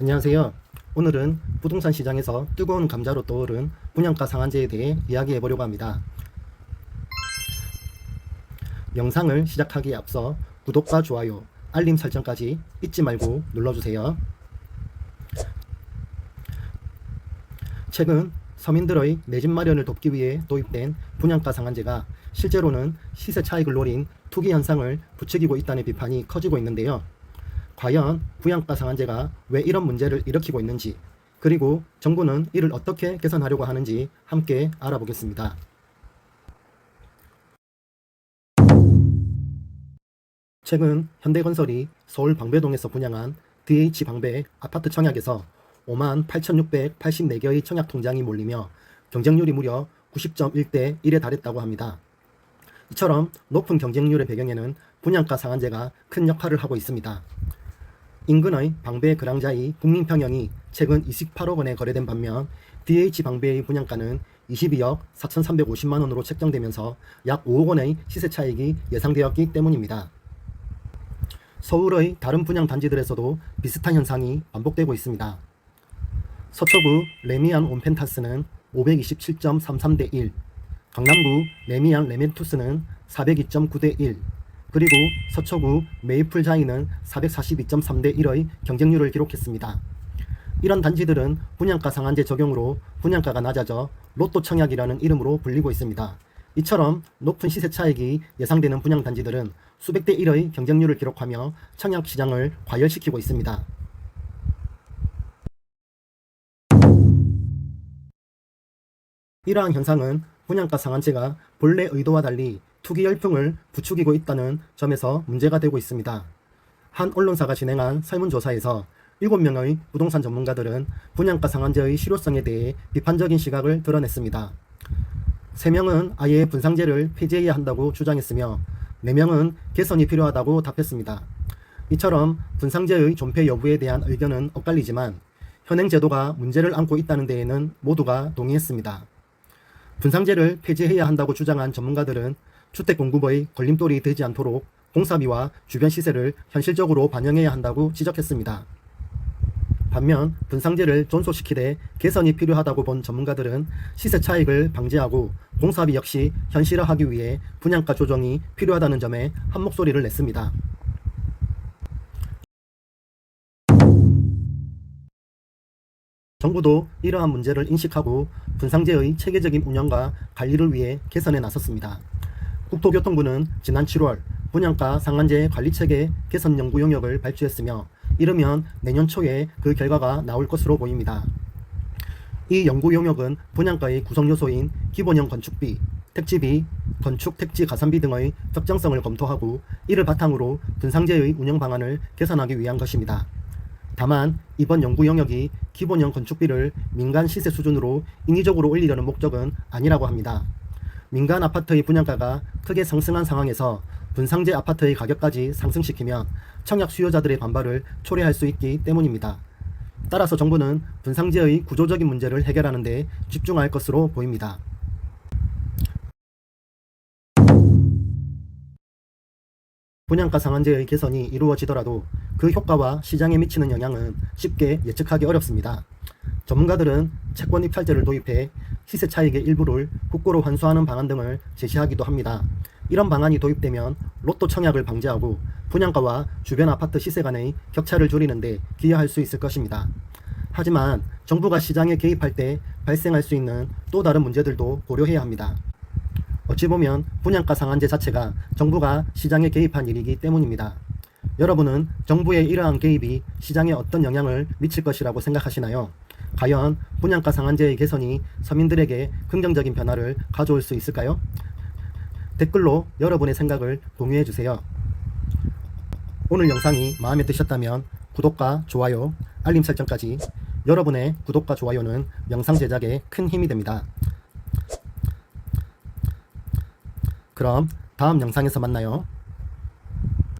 안녕하세요. 오늘은 부동산 시장에서 뜨거운 감자로 떠오른 분양가 상한제에 대해 이야기해 보려고 합니다. 영상을 시작하기에 앞서 구독과 좋아요, 알림 설정까지 잊지 말고 눌러주세요. 최근 서민들의 내 집 마련을 돕기 위해 도입된 분양가 상한제가 실제로는 시세 차익을 노린 투기 현상을 부추기고 있다는 비판이 커지고 있는데요. 과연 분양가 상한제가 왜 이런 문제를 일으키고 있는지, 그리고 정부는 이를 어떻게 개선하려고 하는지 함께 알아보겠습니다. 최근 현대건설이 서울 방배동에서 분양한 DH방배 아파트 청약에서 58,684개의 청약 통장이 몰리며 경쟁률이 무려 90.1대 1에 달했다고 합니다. 이처럼 높은 경쟁률의 배경에는 분양가 상한제가 큰 역할을 하고 있습니다. 인근의 방배 그랑자이 국민평형이 최근 28억 원에 거래된 반면 DH방배의 분양가는 22억 4,350만 원으로 책정되면서 약 5억 원의 시세 차익이 예상되었기 때문입니다. 서울의 다른 분양 단지들에서도 비슷한 현상이 반복되고 있습니다. 서초구 레미안 온펜타스는 527.33대 1, 강남구 레미안 레멘투스는 402.9대 1, 그리고 서초구 메이플자이는 442.3대 1의 경쟁률을 기록했습니다. 이런 단지들은 분양가 상한제 적용으로 분양가가 낮아져 로또 청약이라는 이름으로 불리고 있습니다. 이처럼 높은 시세 차익이 예상되는 분양 단지들은 수백대 1의 경쟁률을 기록하며 청약 시장을 과열시키고 있습니다. 이러한 현상은 분양가 상한제가 본래 의도와 달리 투기 열풍을 부추기고 있다는 점에서 문제가 되고 있습니다. 한 언론사가 진행한 설문조사에서 7명의 부동산 전문가들은 분양가 상한제의 실효성에 대해 비판적인 시각을 드러냈습니다. 3명은 아예 분상제를 폐지해야 한다고 주장했으며 4명은 개선이 필요하다고 답했습니다. 이처럼 분상제의 존폐 여부에 대한 의견은 엇갈리지만 현행 제도가 문제를 안고 있다는 데에는 모두가 동의했습니다. 분상제를 폐지해야 한다고 주장한 전문가들은 주택공급의 걸림돌이 되지 않도록 공사비와 주변 시세를 현실적으로 반영해야 한다고 지적했습니다. 반면 분상제를 존속시키되 개선이 필요하다고 본 전문가들은 시세 차익을 방지하고 공사비 역시 현실화하기 위해 분양가 조정이 필요하다는 점에 한 목소리를 냈습니다. 정부도 이러한 문제를 인식하고 분상제의 체계적인 운영과 관리를 위해 개선에 나섰습니다. 국토교통부는 지난 7월 분양가 상한제 관리체계 개선 연구 용역을 발주했으며 이르면 내년 초에 그 결과가 나올 것으로 보입니다. 이 연구 용역은 분양가의 구성 요소인 기본형 건축비, 택지비, 건축 택지 가산비 등의 적정성을 검토하고 이를 바탕으로 분상제의 운영 방안을 개선하기 위한 것입니다. 다만 이번 연구 영역이 기본형 건축비를 민간 시세 수준으로 인위적으로 올리려는 목적은 아니라고 합니다. 민간 아파트의 분양가가 크게 상승한 상황에서 분상제 아파트의 가격까지 상승시키면 청약 수요자들의 반발을 초래할 수 있기 때문입니다. 따라서 정부는 분상제의 구조적인 문제를 해결하는 데 집중할 것으로 보입니다. 분양가 상한제의 개선이 이루어지더라도 그 효과와 시장에 미치는 영향은 쉽게 예측하기 어렵습니다. 전문가들은 채권 입찰제를 도입해 시세 차익의 일부를 국고로 환수하는 방안 등을 제시하기도 합니다. 이런 방안이 도입되면 로또 청약을 방지하고 분양가와 주변 아파트 시세 간의 격차를 줄이는 데 기여할 수 있을 것입니다. 하지만 정부가 시장에 개입할 때 발생할 수 있는 또 다른 문제들도 고려해야 합니다. 어찌 보면 분양가 상한제 자체가 정부가 시장에 개입한 일이기 때문입니다. 여러분은 정부의 이러한 개입이 시장에 어떤 영향을 미칠 것이라고 생각하시나요? 과연 분양가 상한제의 개선이 서민들에게 긍정적인 변화를 가져올 수 있을까요? 댓글로 여러분의 생각을 공유해 주세요. 오늘 영상이 마음에 드셨다면 구독과 좋아요, 알림 설정까지. 여러분의 구독과 좋아요는 영상 제작에 큰 힘이 됩니다. 그럼 다음 영상에서 만나요.